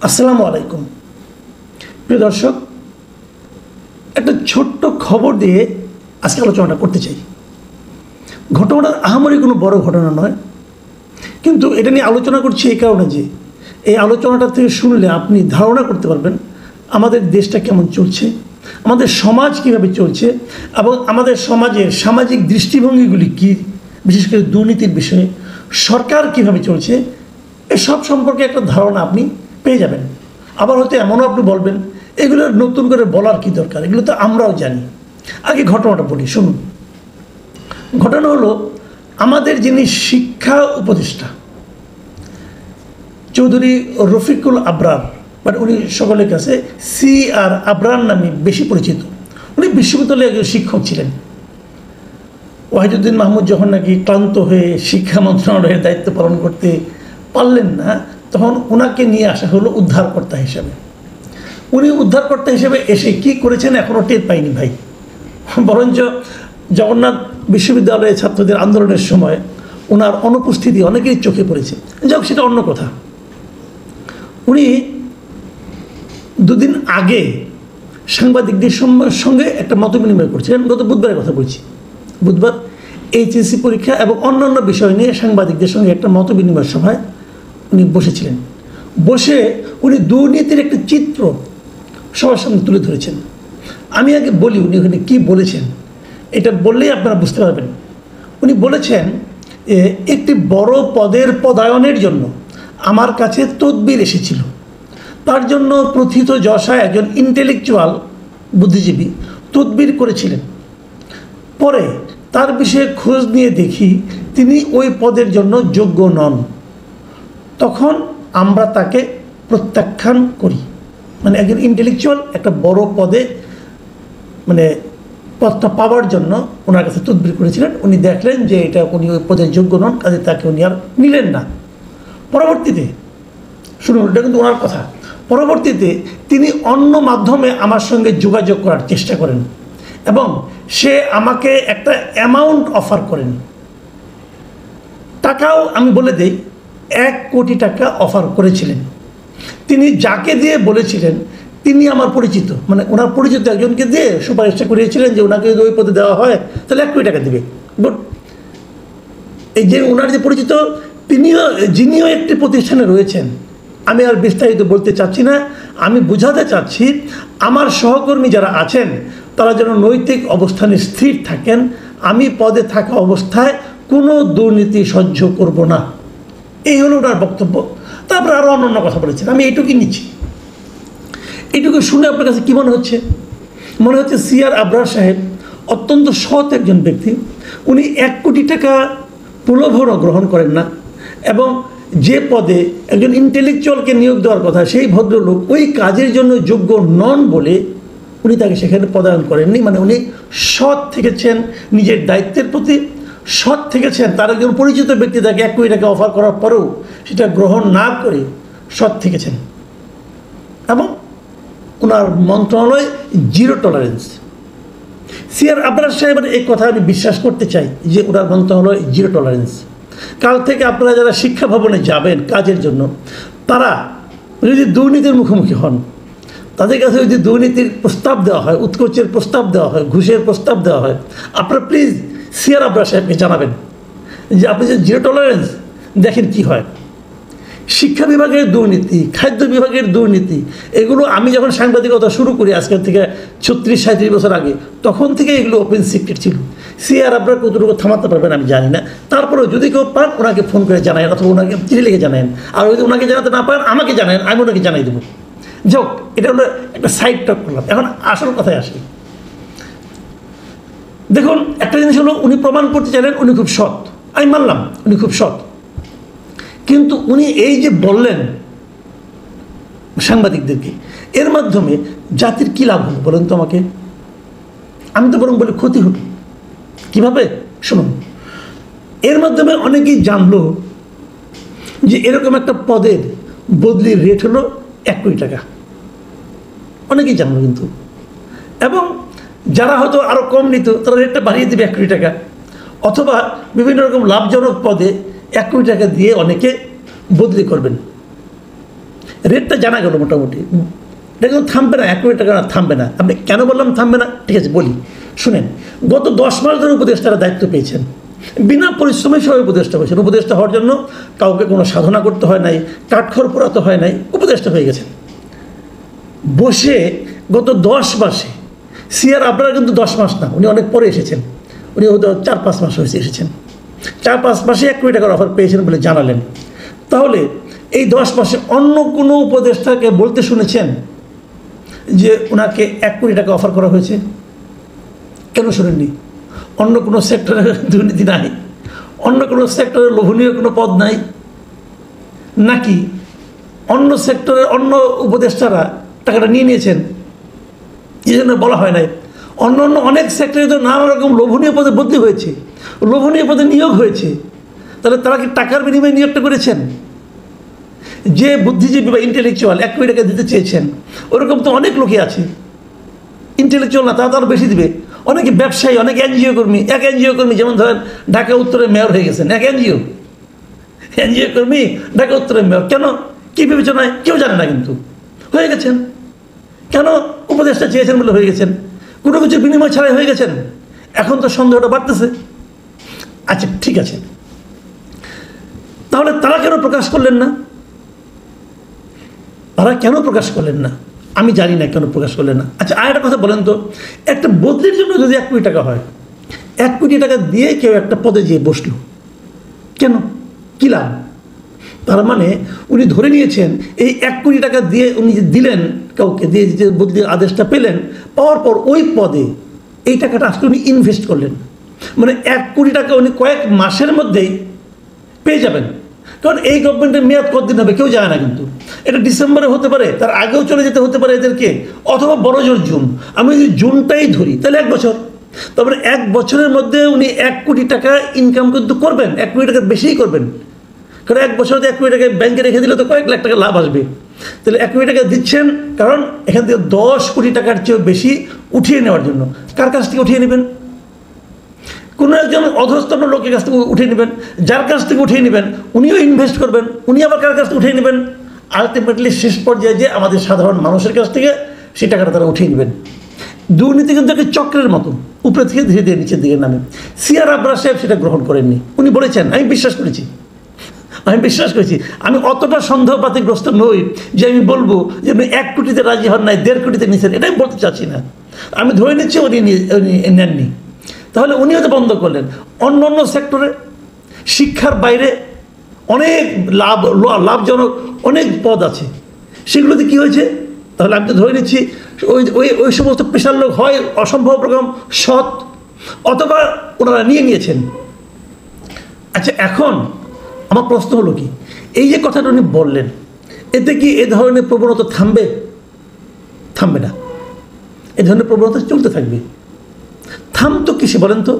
আসসালামু আলাইকুম প্রিয় দর্শক, একটা ছোট্ট খবর দিয়ে আজকে আলোচনাটা করতে চাই। ঘটনাটা আহামরি কোনো বড় ঘটনা নয়, কিন্তু এটা নিয়ে আলোচনা করছি এই কারণে যে এই আলোচনাটা থেকে শুনলে আপনি ধারণা করতে পারবেন আমাদের দেশটা কেমন চলছে, আমাদের সমাজ কীভাবে চলছে এবং আমাদের সমাজের সামাজিক দৃষ্টিভঙ্গিগুলি কী, বিশেষ করে দুর্নীতির বিষয়ে সরকার কীভাবে চলছে, এসব সম্পর্কে একটা ধারণা আপনি পেয়ে যাবেন। আবার হয়তো এমনও আপনি বলবেন এগুলো নতুন করে বলার কী দরকার, এগুলো তো আমরাও জানি। আগে ঘটনাটা বলি, শুনুন। ঘটনা হলো, আমাদের যিনি শিক্ষা উপদেষ্টা চৌধুরী রফিকুল আবরার, মানে উনি সকলের কাছে CR আবরার নামে বেশি পরিচিত। উনি বিশ্ববিদ্যালয়ে একজন শিক্ষক ছিলেন। ওয়াহিদুদ্দিন মাহমুদ যখন নাকি ক্লান্ত হয়ে শিক্ষা মন্ত্রণালয়ের দায়িত্ব পালন করতে পারলেন না, তখন ওনাকে নিয়ে আসা হলো উদ্ধারকর্তা হিসাবে। উনি উদ্ধারকর্তা হিসেবে এসে কি করেছেন এখনও টের পাইনি ভাই। বরঞ্চ জগন্নাথ বিশ্ববিদ্যালয়ের ছাত্রদের আন্দোলনের সময় ওনার অনুপস্থিতি অনেকেই চোখে পড়েছে। যাক, সেটা অন্য কথা। উনি দুদিন আগে সাংবাদিকদের সঙ্গে একটা মত বিনিময় করছিলেন। গত বুধবারের কথা বলছি। বুধবার HSC পরীক্ষা এবং অন্যান্য বিষয় নিয়ে সাংবাদিকদের সঙ্গে একটা মত বিনিময় সভায় উনি বসেছিলেন। বসে উনি দুর্নীতির একটা চিত্র সবার সামনে তুলে ধরেছেন। আমি আগে বলি উনি ওখানে কী বলেছেন, এটা বললেই আপনারা বুঝতে পারবেন। উনি বলেছেন, একটি বড় পদের পদায়নের জন্য আমার কাছে তদবির এসেছিল। তার জন্য প্রথিত যশা একজন ইন্টেলেকচুয়াল বুদ্ধিজীবী তদবির করেছিলেন। পরে তার বিষয়ে খোঁজ নিয়ে দেখি তিনি ওই পদের জন্য যোগ্য নন। তখন আমরা তাকে প্রত্যাখ্যান করি। মানে একজন ইন্টেলেকচুয়াল একটা বড় পদে মানে পদটা পাওয়ার জন্য ওনার কাছে তদবির করেছিলেন। উনি দেখলেন যে এটা উনি ওই পদের যোগ্য নন, কাজে তাকে উনি আর নিলেন না। পরবর্তীতে শুনুন, এটা কিন্তু ওনার কথা। পরবর্তীতে তিনি অন্য মাধ্যমে আমার সঙ্গে যোগাযোগ করার চেষ্টা করেন এবং সে আমাকে একটা অ্যামাউন্ট অফার করেন। টাকাও আমি বলে দেই, 1 কোটি টাকা অফার করেছিলেন। তিনি যাকে দিয়ে বলেছিলেন তিনি আমার পরিচিত, মানে ওনার পরিচিত একজনকে দিয়ে সুপারিশটা করিয়েছিলেন যে ওনাকে যদি ওই পদে দেওয়া হয় তাহলে 1 কোটি টাকা দেবে। বাট এই যে ওনার যে পরিচিত, যিনিও একটি প্রতিষ্ঠানে রয়েছেন। আমি আর বিস্তারিত বলতে চাচ্ছি না, আমি বোঝাতে চাচ্ছি আমার সহকর্মী যারা আছেন তারা যেন নৈতিক অবস্থানে স্থির থাকেন। আমি পদে থাকা অবস্থায় কোনো দুর্নীতি সহ্য করব না, এই হলো ওনার বক্তব্য। তারপরে আরও অন্যান্য কথা বলেছেন, আমি এইটুকুই নিচ্ছি। এইটুকু শুনে আপনার কাছে কী মনে হচ্ছে? মনে হচ্ছে CR আবরার সাহেব অত্যন্ত সৎ একজন ব্যক্তি। উনি 1 কোটি টাকা প্রলোভনও গ্রহণ করেন না এবং যে পদে একজন ইন্টেলেকচুয়ালকে নিয়োগ দেওয়ার কথা সেই ভদ্রলোক ওই কাজের জন্য যোগ্য নন বলে উনি তাকে সেখানে পদায়ন করেননি। মানে উনি সৎ থেকেছেন, নিজের দায়িত্বের প্রতি সৎ থেকেছেন। তার একজন পরিচিত ব্যক্তি তাকে 1 কোটি টাকা অফার করার পরেও সেটা গ্রহণ না করে সৎ থেকেছেন এবং ওনার মন্ত্রণালয় জিরো টলারেন্স। CR আবরার সাহেবের এই কথা আমি বিশ্বাস করতে চাই যে ওনার মন্ত্রণালয় জিরো টলারেন্স। কাল থেকে আপনারা যারা শিক্ষা ভবনে যাবেন কাজের জন্য, তারা যদি দুর্নীতির মুখোমুখি হন, তাদের কাছে যদি দুর্নীতির প্রস্তাব দেওয়া হয়, উৎকোচের প্রস্তাব দেওয়া হয়, ঘুষের প্রস্তাব দেওয়া হয়, আপনারা প্লিজ CR আবরার সাহেবকে জানাবেন যে আপনি যে জিরো টলারেন্স, দেখেন কি হয়। শিক্ষা বিভাগের দুর্নীতি, খাদ্য বিভাগের দুর্নীতি, এগুলো আমি যখন সাংবাদিকতা শুরু করি আজকের থেকে 36-37 বছর আগে, তখন থেকে এগুলো ওপেন সিক্রেট ছিল। CR আবরার কতটুকু থামাতে পারবেন আমি জানি না। তারপরেও যদি কেউ পান ওনাকে ফোন করে জানায়েন অথবা ওনাকে চিঠি লিখে জানায়েন। আর যদি ওনাকে জানাতে না পারেন আমাকে জানায়েন, আমি ওনাকে জানাই দেবো। যাক, এটা হলো একটা সাইড টক করলাম। এখন আসল কথায় আসি। দেখুন, একটা জিনিস হলো উনি প্রমাণ করতে চাইলেন উনি খুব সৎ, আমি মানলাম উনি খুব সৎ। কিন্তু উনি এই যে বললেন সাংবাদিকদেরকে, এর মাধ্যমে জাতির কী লাভ হলো বলেন তো আমাকে? আমি তো বরং বলি ক্ষতি হলো। কীভাবে? শুনুন, এর মাধ্যমে অনেকেই জানলো যে এরকম একটা পদের বদলির রেট হলো 1 কোটি টাকা। অনেকেই জানলো কিন্তু, এবং যারা হয়তো আরও কম নিত তারা রেটটা বাড়িয়ে দেবে 1 কোটি টাকা, অথবা বিভিন্ন রকম লাভজনক পদে 1 কোটি টাকা দিয়ে অনেকে বদলি করবেন। রেটটা জানা গেল মোটামুটি। এটা কিন্তু থামবে না, 1 কোটি টাকা থামবে না। আপনি কেন বললাম থামবে না, ঠিক আছে বলি শুনেন। গত 10 মাস ধরে উপদেষ্টারা দায়িত্ব পেয়েছেন, বিনা পরিশ্রমে সবাই উপদেষ্টা হয়েছেন। উপদেষ্টা হওয়ার জন্য কাউকে কোনো সাধনা করতে হয় নাই, কাঠখড় পোড়াতে হয় নাই, উপদেষ্টা হয়ে গেছেন। বসে গত 10 মাসে সিআর আপনারা কিন্তু 10 মাস না, উনি অনেক পরে এসেছেন, উনি হয়তো 4-5 মাস হয়েছে এসেছেন। 4-5 মাসে 1 কোটি টাকার অফার পেয়েছেন বলে জানালেন। তাহলে এই 10 মাসে অন্য কোনো উপদেষ্টাকে বলতে শুনেছেন যে ওনাকে 1 কোটি টাকা অফার করা হয়েছে? কেন শুনেননি? অন্য কোনো সেক্টরে দুর্নীতি নাই, অন্য কোনো সেক্টরে লোভনীয় কোনো পদ নাই, নাকি অন্য সেক্টরের অন্য উপদেষ্টারা টাকাটা নিয়ে নিয়েছেন এই জন্য বলা হয় নাই? অন্য অন্য অনেক সেক্টরে তো নানা রকম লোভনীয় পদে বদলি হয়েছে, লোভনীয় পদে নিয়োগ হয়েছে। তাহলে তারা কি টাকার বিনিময়ে নিয়োগটা করেছেন? যে বুদ্ধিজীবী বা ইন্টেলেকচুয়াল 1 কোটি টাকা দিতে চেয়েছেন, ওরকম তো অনেক লোকই আছে। ইন্টেলেকচুয়াল না, তারা তো আরও বেশি দিবে। অনেকে ব্যবসায়ী, অনেক এনজিও কর্মী, এক এনজিও কর্মী যেমন ধরেন ঢাকা উত্তরে মেয়র হয়ে গেছেন, এক এনজিও কর্মী ঢাকা উত্তরের মেয়র। কেন, কী বিবেচনায় কেউ জানে না, কিন্তু হয়ে গেছেন। কেন? উপদেষ্টা চেয়েছেন বলে হয়ে গেছেন, কোনো কিছু বিনিময় ছাড়াই হয়ে গেছেন। এখন তো সন্দেহটা বাড়তেছে। আচ্ছা ঠিক আছে, তাহলে তারা কেন প্রকাশ করলেন না? তারা কেন প্রকাশ করলেন না আমি জানি না, কেন প্রকাশ করলেন না। আচ্ছা আর একটা কথা বলেন তো, একটা বদলির জন্য যদি 1 কোটি টাকা হয়, 1 কোটি টাকা দিয়ে কেউ একটা পদে যেয়ে বসলো, কেন, কী লাভ? তার মানে উনি ধরে নিয়েছেন এই 1 কোটি টাকা দিয়ে উনি যে দিলেন কাউকে, দিয়ে যে বদলির আদেশটা পেলেন, পাওয়ার পর ওই পদে এই টাকাটা আজকে উনি ইনভেস্ট করলেন। মানে 1 কোটি টাকা উনি কয়েক মাসের মধ্যেই পেয়ে যাবেন। কারণ এই গভর্নমেন্টের মেয়াদ কতদিন হবে কেউ জানে না, কিন্তু এটা ডিসেম্বরে হতে পারে, তার আগেও চলে যেতে হতে পারে এদেরকে, অথবা বড় জোর জুন। আমি যদি জুনটাই ধরি তাহলে 1 বছর, তারপরে 1 বছরের মধ্যে উনি 1 কোটি টাকা ইনকাম কিন্তু করবেন, 1 কোটি টাকার বেশিই করবেন। কারণ 1 বছরে 1 কোটি টাকা ব্যাংকে রেখে দিলে তো কয়েক লাখ টাকা লাভ আসবে। তাহলে 1 কোটি টাকা দিচ্ছেন কারণ এখান থেকে 10 কোটি টাকার চেয়েও বেশি উঠিয়ে নেওয়ার জন্য। কার কাছ থেকে উঠিয়ে নেবেন? কোনো একজন অধস্তন লোকের কাছ থেকে উঠিয়ে নেবেন, যার কাছ থেকে উঠিয়ে নেবেন উনিও ইনভেস্ট করবেন, উনি আবার কার কাছ থেকে উঠিয়ে নেবেন? আলটিমেটলি শেষ পর্যায়ে যে আমাদের সাধারণ মানুষের কাছ থেকে সেই টাকাটা তারা উঠিয়ে নেবেন। দুর্নীতি কিন্তু একটা চক্রের মতো, উপরে থেকে ধীরে ধীরে নিচের দিকে নামে। সিআর আবরার সাহেব সেটা গ্রহণ করেননি, উনি বলেছেন, আমি বিশ্বাস করেছি, আমি অতটা সন্দেহপাতিগ্রস্ত নই যে আমি বলবো যে আপনি 1 কোটিতে রাজি হন নাই, 1.5 কোটিতে নিচ্ছেন, এটা আমি বলতে চাচ্ছি না। আমি ধরে নিচ্ছি উনি নেননি। তাহলে উনিও তো বন্ধ করলেন। অন্য অন্য সেক্টরে, শিক্ষার বাইরে অনেক লাভজনক অনেক পদ আছে, সেগুলোতে কী হয়েছে? তাহলে আমি তো ধরে নিচ্ছি ওই সমস্ত পেশার লোক হয় অসম্ভব রকম সৎ, অথবা ওনারা নিয়েছেন। আচ্ছা এখন আমার প্রশ্ন হলো কি, এই যে কথাটা উনি বললেন, এতে কি এ ধরনের প্রবণতা থামবে? থামবে না, এ ধরনের প্রবণতা চলতে থাকবে। থামতো কিসে বলেন তো?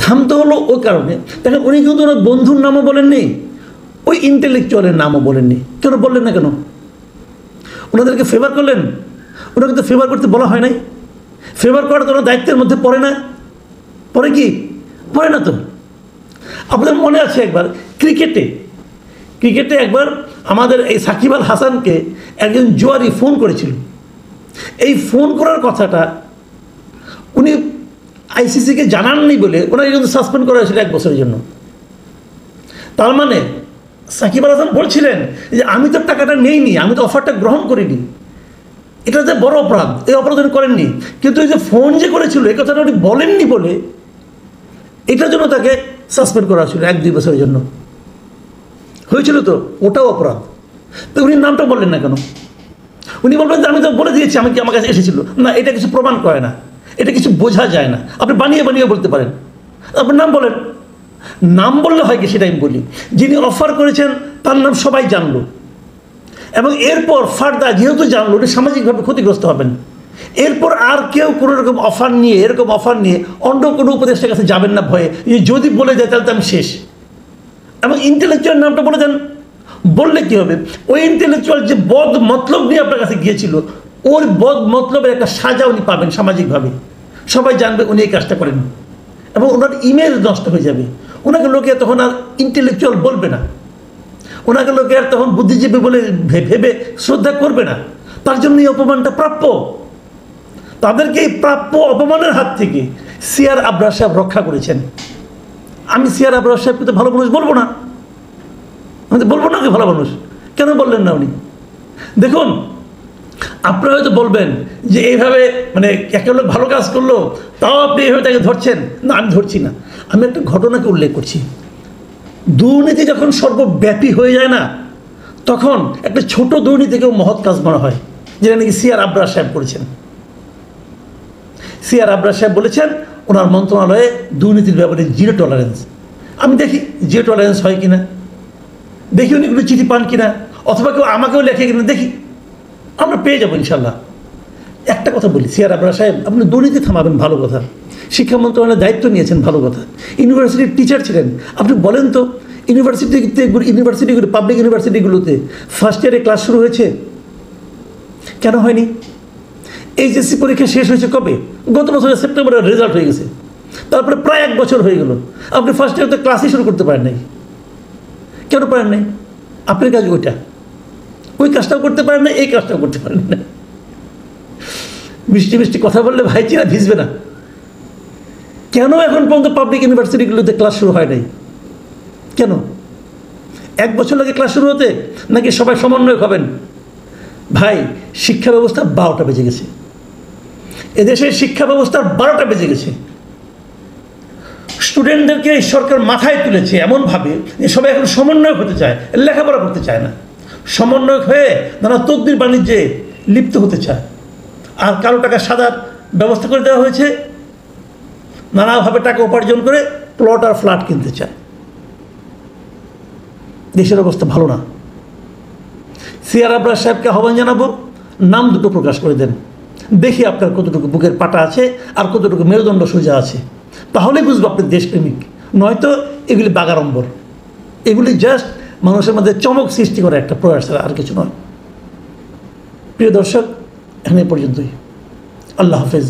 থামতে হলো ওই কারণে, দেখেন উনি কিন্তু ওনার বন্ধুর নামও বলেননি, ওই ইন্টেলেকচুয়ালের নামও বলেননি। কেন বললেন না কেন? ওনাদেরকে ফেভার করলেন? ওনাকে তো ফেভার করতে বলা হয় নাই। ফেভার করা তো ওনার দায়িত্বের মধ্যে পড়ে না, পড়ে কি? পড়ে না তো। আপনাদের মনে আছে একবার ক্রিকেটে একবার আমাদের এই সাকিব আল হাসানকে একজন জুয়ারি ফোন করেছিল। এই ফোন করার কথাটা উনি আইসিসিকে জানাননি বলে ওনাকে কিন্তু সাসপেন্ড করা হয়েছিল 1 বছরের জন্য। তার মানে সাকিব আল হাসান বলছিলেন যে আমি তো টাকাটা নেইনি, আমি তো অফারটা গ্রহণ করিনি, এটা যে বড় অপরাধ, এই অপরাধ উনি করেননি। কিন্তু এই যে ফোন যে করেছিল এই কথাটা উনি বলেননি বলে এটার জন্য তাকে সাসপেন্ড করা হয়েছিল 1-2 বছরের জন্য। হয়েছিল তো, ওটাও অপরাধ। তো উনি নামটা বললেন না কেন? উনি বলবেন যে আমি তো বলে দিয়েছি আমার কাছে এসেছিল। না, এটা কিছু প্রমাণ করে না, এটা কিছু বোঝা যায় না। আপনি বানিয়ে বলতে পারেন, আপনার নাম বলেন। নাম বললে হয় কি সেটা আমি বলি। যিনি অফার করেছেন তার নাম সবাই জানলো, এবং এরপর ফার্দার যেহেতু জানলো উনি সামাজিকভাবে ক্ষতিগ্রস্ত হবেন। এরপর আর কেউ কোনো রকম এরকম অফার নিয়ে অন্য কোনো উপদেষ্টার কাছে যাবেন না ভয়ে, যদি বলে দেয় তাহলে তো আমি শেষ। এবং ইন্টেলেকচুয়াল নামটা বলে দেন, বললে কী হবে? ওই ইন্টেলেকচুয়াল যে বদ মতলব নিয়ে আপনার কাছে গিয়েছিল, ওর বদ মতলবের একটা সাজা উনি পাবেন সামাজিকভাবে। সবাই জানবে উনি এই কাজটা করেন, এবং ওনার ইমেজ নষ্ট হয়ে যাবে। ওনাকে লোকে তখন আর ইন্টেলেকচুয়াল বলবে না, ওনাকে লোকে আর তখন বুদ্ধিজীবী বলে ভেবে শ্রদ্ধা করবে না। তার জন্য এই অপমানটা প্রাপ্য। তাদেরকে এই প্রাপ্য অপমানের হাত থেকে সিআর আবরার সাহেব রক্ষা করেছেন। আমি সিআর আবরার সাহেবকে তো ভালো মানুষ বলবো না, আমি তো বলবো না কি ভালো মানুষ, কেন বললেন না উনি? দেখুন, আপনারা হয়তো বলবেন যে এইভাবে মানে একটা লোক ভালো কাজ করলো তাও আপনি এইভাবে তাকে ধরছেন। না, আমি ধরছি না, আমি একটা ঘটনাকে উল্লেখ করছি। দুর্নীতি যখন সর্বব্যাপী হয়ে যায় না, তখন একটা ছোট দুর্নীতিকেও মহৎ কাজ মনে হয়, যেটা নাকি সিআর আবরার সাহেব করেছেন। সিআর আবরার সাহেব বলেছেন ওনার মন্ত্রণালয়ে দুর্নীতির ব্যাপারে জিরো টলারেন্স। আমি দেখি জিরো টলারেন্স হয় কিনা, দেখি উনি কোনো চিঠি পান কিনা, অথবা কেউ আমাকেও লেখে কিনা, দেখি, আমরা পেয়ে যাবো ইনশাল্লাহ। একটা কথা বলি, সিআর আবরার সাহেব আপনি দুর্নীতি থামাবেন, ভালো কথা। শিক্ষা মন্ত্রণালয়ের দায়িত্ব নিয়েছেন, ভালো কথা। ইউনিভার্সিটির টিচার ছিলেন, আপনি বলেন তো ইউনিভার্সিটিগুলো পাবলিক ইউনিভার্সিটিগুলোতে ফার্স্ট ইয়ারে ক্লাস শুরু হয়েছে, কেন হয়নি? এইচএসসি পরীক্ষা শেষ হয়েছে কবে? গত বছরের সেপ্টেম্বরের রেজাল্ট হয়ে গেছে, তারপরে প্রায় 1 বছর হয়ে গেল, আপনি ফার্স্ট ইয়ারে তো ক্লাসই শুরু করতে পারেন নাই। কেন পারেন নাই? আপনার কাজ ওইটা, ওই কাজটাও করতে পারেন না, এই কাজটাও করতে পারেন না। মিষ্টি মিষ্টি কথা বললে ভাই চিরা ভিজবে না। কেন এখন পর্যন্ত পাবলিক ইউনিভার্সিটিগুলোতে ক্লাস শুরু হয় নাই? কেন? 1 বছর লাগে ক্লাস শুরু হতে, নাকি সবাই সমন্বয় হবেন? ভাই, শিক্ষা ব্যবস্থা 12টা বেজে গেছে, এদেশের শিক্ষা ব্যবস্থার 12টা বেজে গেছে। স্টুডেন্টদেরকে সরকার মাথায় তুলেছে এমনভাবে যে সবাই এখন সমন্বয় হতে চায়, লেখাপড়া করতে চায় না, সমন্বয় হয়ে নানা তদবির বাণিজ্যে লিপ্ত হতে চায়। আর কালো টাকা সাদার ব্যবস্থা করে দেওয়া হয়েছে, নানাভাবে টাকা উপার্জন করে প্লট আর ফ্ল্যাট কিনতে চায়। দেশের অবস্থা ভালো না। সিআর আবরার সাহেবকে আহ্বান জানাবো, নাম দুটো প্রকাশ করে দেন, দেখি আপনার কতটুকু বুকের পাটা আছে আর কতটুকু মেরুদণ্ড সোজা আছে, তাহলে বুঝবো আপনি দেশপ্রেমিক। নয়তো এগুলি বাগাড়ম্বর, এগুলি জাস্ট মানুষের মধ্যে চমক সৃষ্টি করে একটা প্রয়াস, আর কিছু নয়। প্রিয় দর্শক, এখানে পর্যন্তই। আল্লাহ হাফেজ।